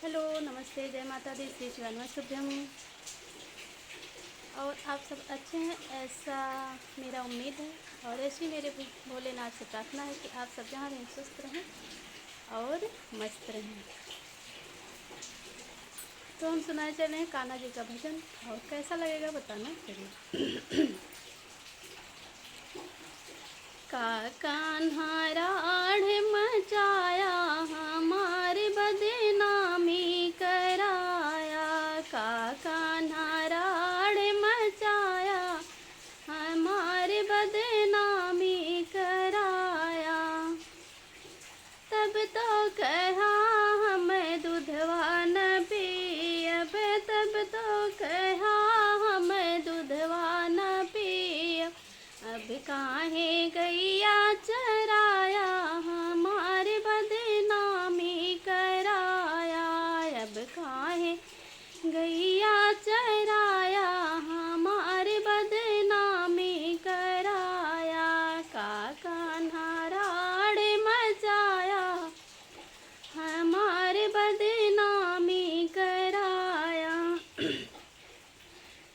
Hello, नमस्ते, जय माता दी, श्री शिवानमस्तुभ्यम। और आप सब अच्छे हैं ऐसा मेरा उम्मीद है। और ऐसी मेरे भोलेनाथ से प्रार्थना है कि आप सब जहाँ रहें स्वस्थ रहें और मस्त रहें। तो हम सुनाए चले हैं कान्हा जी का भजन, और कैसा लगेगा बताना चलिए। का कान्हा राढ़ मचाया हमारे बदनामी कराया, का कान्हा राढ़ मचाया हमारे बदनामी कराया। तब तो कहा हमें दूधवा न पियब, तब तो कहा हमें दूधवा न पियब। अब काहे गैया चराया हमारे बदनामी कराया, अब काहे गैया चराया हमारे बदनामी कराया। का कान्हा राढ़ मचाया हमारे बदनामी कराया।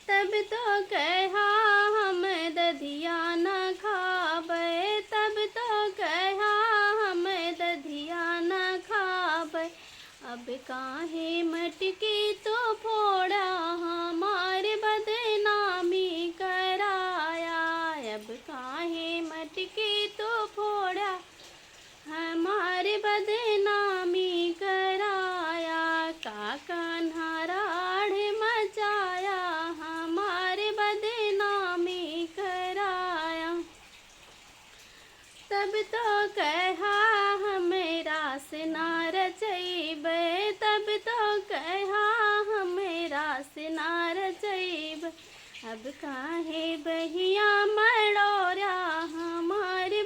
तब तो कहा हम दधिया न खाबे, तब तो कहा हम दधिया न खाबे। अब काहे मटकी तो फोड़ा हमारे बदनामी कराया, अब काहे मटकी तो फोड़ा हमारे बदनामी कराया। का कान्हा राढ़ मचाया हमारे बदनामी कराया। तब तो कहा हमें रास ना रचैबे, तब तो कहा हमें रास ना रचैबे। अब काहे बहिया मड़ोरा हमारे